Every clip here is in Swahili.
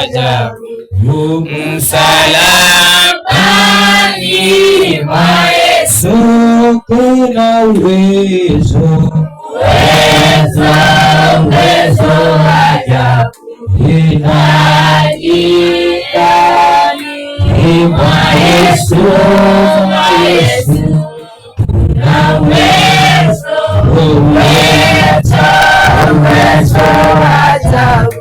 ajabu. Msalabani mwa Yesu kuna uwezo, uwezo ajabu. Mwa Yesu kuna uwezo ajabu.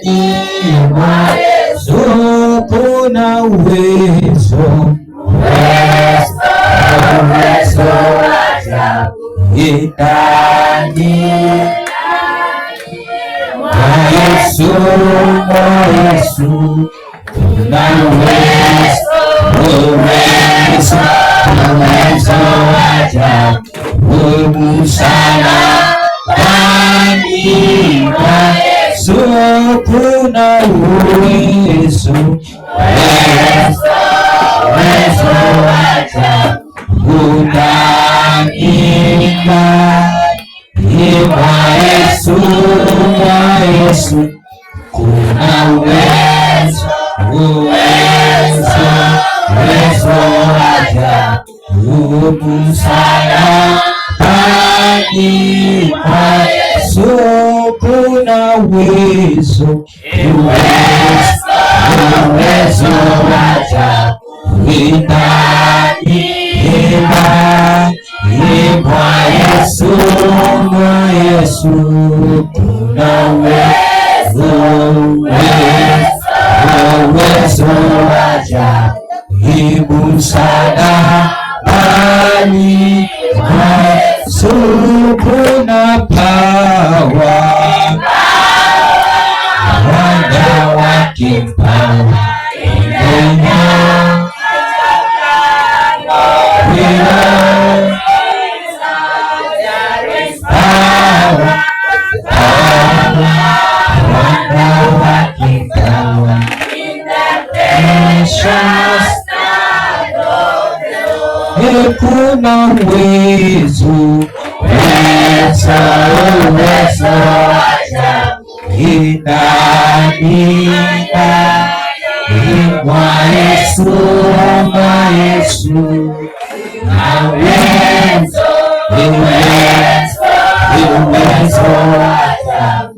Msalabani mwa Yesu kuna uwezo ajabu. Mwa Yesu kuna uwezo ajabu. Msalabani mwa Yesu kuna uwezo ajabu. Mwa Yesu kuna uwezo ajabu. Msalabani mwa Yesu kuna uwezo ajabu. Mwa Yesu kuna uwezo ajabu. Msalabani mwa Yesu kuna power, wonder working power. Kuna uwezo mwa Yesu na uwezo ajabu.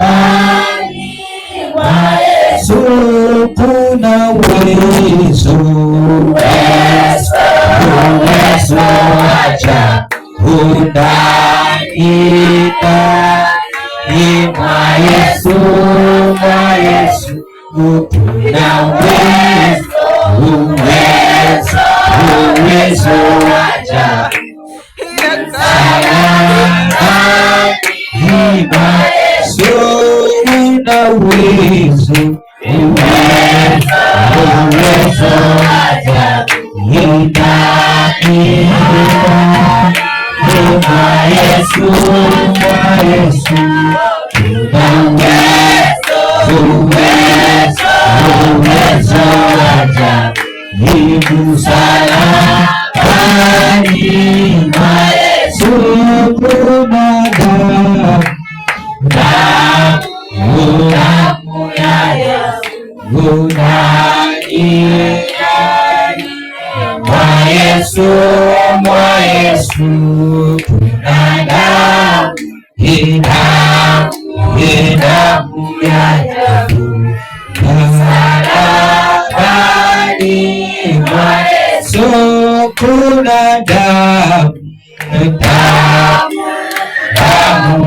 Msalabani mwa Yesu kuna uwezo ajabu. Mwa Yesu kuna uwezo ajabu. Kuna uwezo ajabu. Mwa Yesu kuna uwezo ajabu. Msalabani mwa Yesu kuna damu ya Yesu. Mwa Yesu kuna damu ya Yesu. Msalabani mwa Yesu kuna damu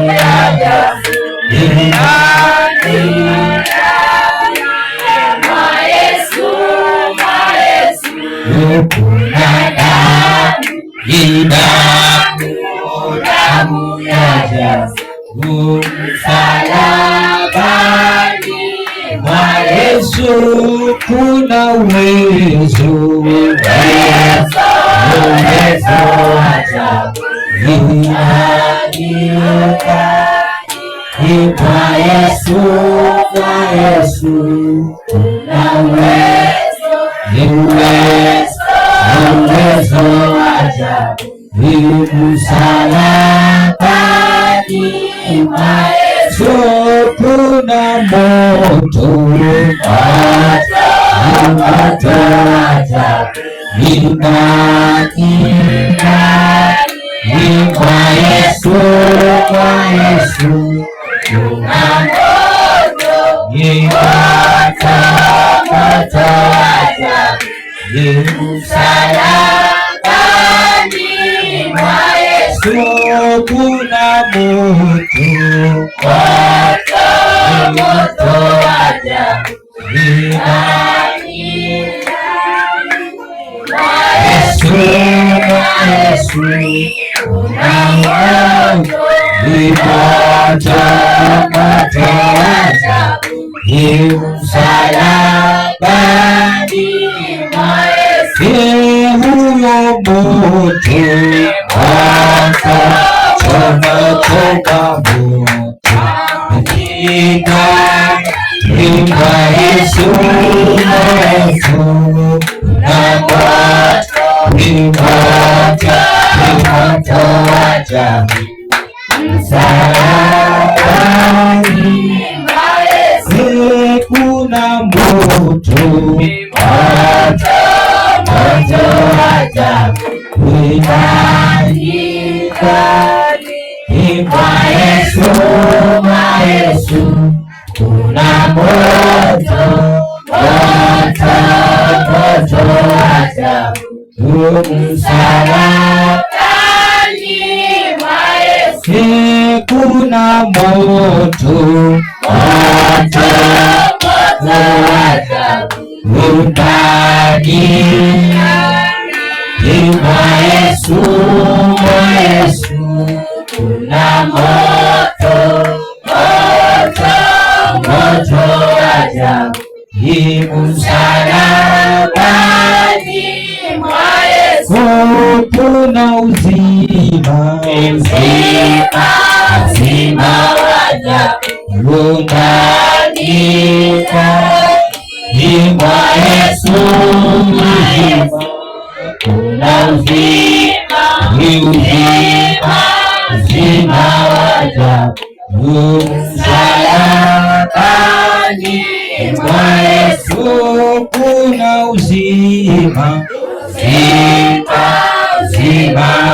ya Yesu. Kuna damu ya Yesu. Msalabani mwa Yesu kuna uwezo ajabu. Mwa Yesu kuna uwezo ajabu. Msalabani kuna moto imani kwa Yesu, kwa Yesu kuna moto msalabani mwa Yesu kuna moto ajabu Yesu kuna moto msalabani mwa Yesu huyo moto kwa Yesu kuna moto kwa Yesu, kuna moto msalabani mwa Yesu kuna moto kwa Yesu kuna moto ajabu msalabani mwa Yesu kuna uzima wa ajabu mwa Yesu kuna uzima wa ajabu msalabani mwa Yesu kuna uzima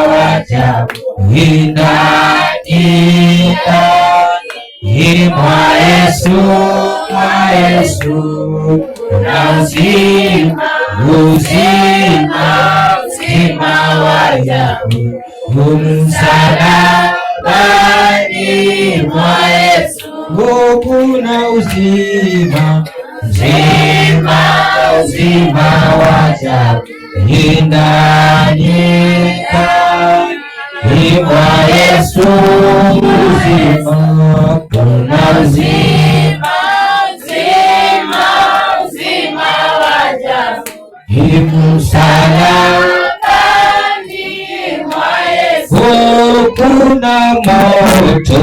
wa ajabu mwa Yesu kuna uzima wa ajabu msalabani mwa Yesu kuna uzima wa ajabu mwa Yesu kuna uzima wa ajabu msalabani mwa Yesu kuna moto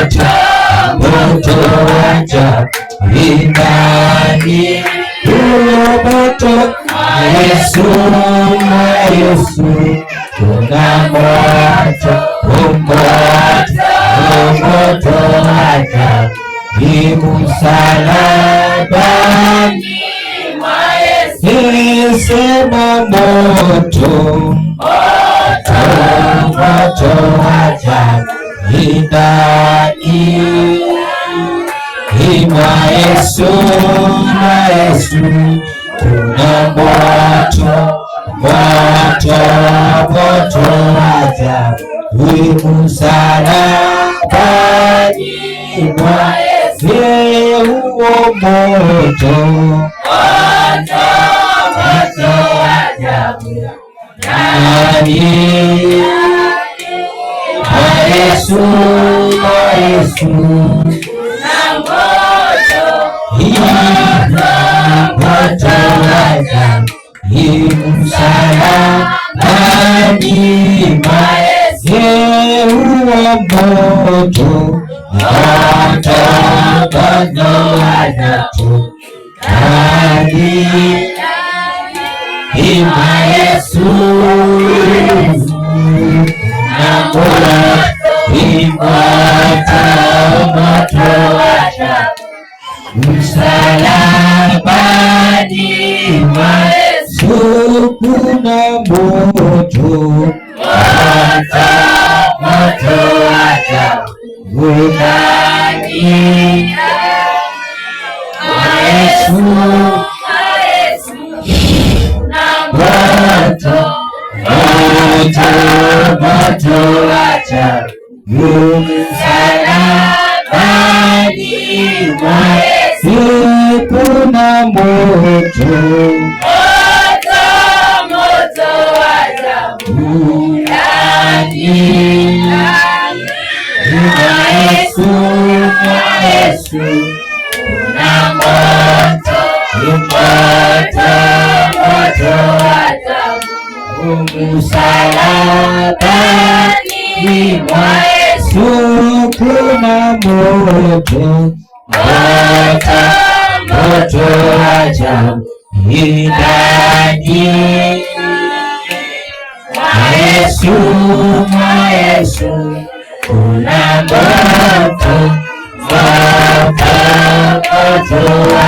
ajabu moto Yesu kuna moto ajabu msalabani mwa Yesu sema moto ajabu mwa Yesu kuna moto ajabu msalabani mwa Yesu huo moto ajabu Yesu msalabani mwa Yesu moto mwa Yesu ndani mwa Yesu, na moto ajabu msalabani mwa Yesu, kuna moto ajabu ndani mwa Yesu, kuna moto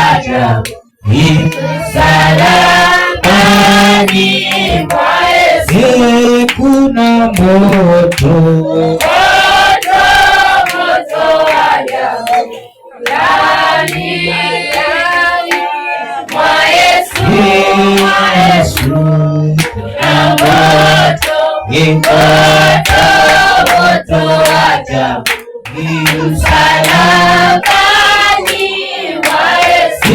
ajabu msalabani mwa Yesu, kuna moto ajabu ndani mwa Yesu, kuna moto ajabu msalabani mwa Yesu, kuna moto ajabu ndani mwa Yesu, kuna moto ajabu msalabani mwa Yesu,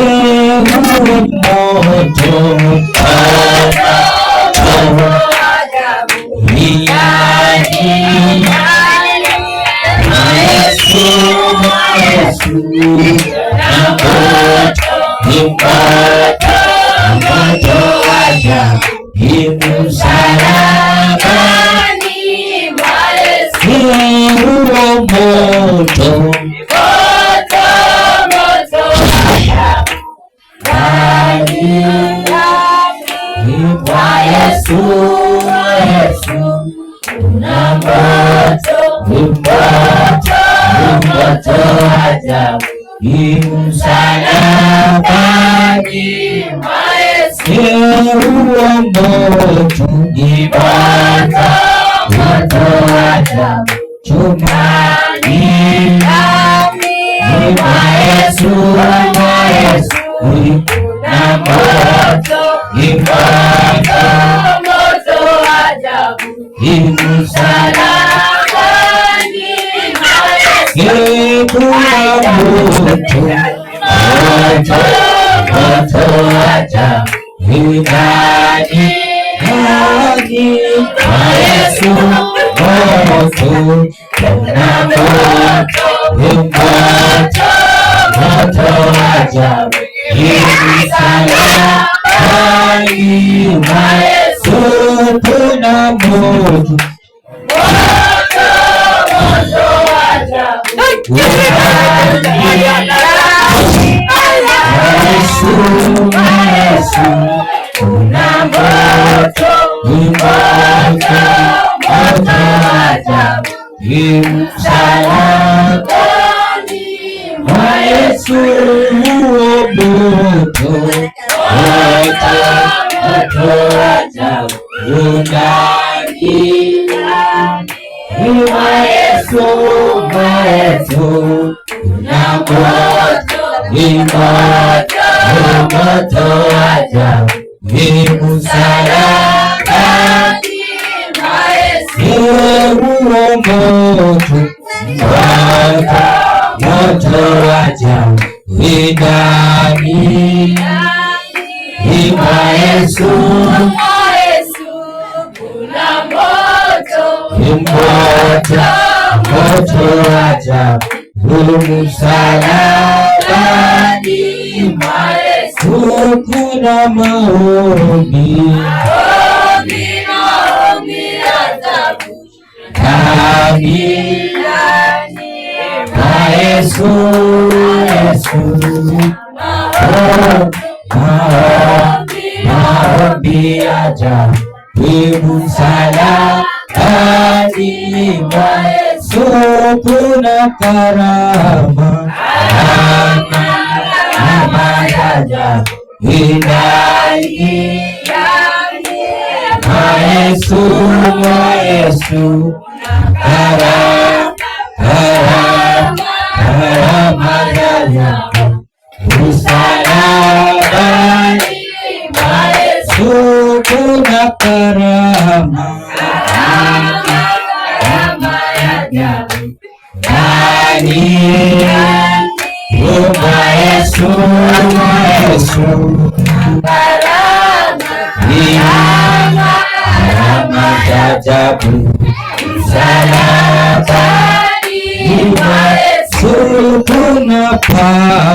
moto ajabu ndani mwa Yesu, kuna moto ajabu msalabani mwa Yesu, moto mwa Yesu, kuna moto ajabu msalabani mwa Yesu, moto ajabu chumani mwa Yesu, kuna moto ajabu msalabani mwa Yesu, kuna moto ajabu ndani mwa Yesu, moto ajabu msalabani mwa Yesu, kuna moto kuna moto ajabu msalabani mwa Yesu, moto ajabu ndani mwa Yesu, kuna moto ajabu msalabani mwa Yesu, moto ajabu ndani mwa Yesu, kuna moto ajabu msalabani mwa Yesu, kuna maombi ajabu ndani mwa Yesu, maombi ajabu msalabani mwa Yesu, kuna karama ajabu ndani mwa Yesu, karama ajabu, msalabani mwa Yesu kuna karama, karama ya ajabu ndani mwa Yesu, karama ya ajabu, msalabani mwa Yesu kuna power,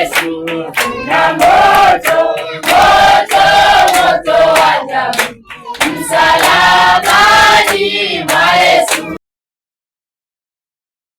Yesu,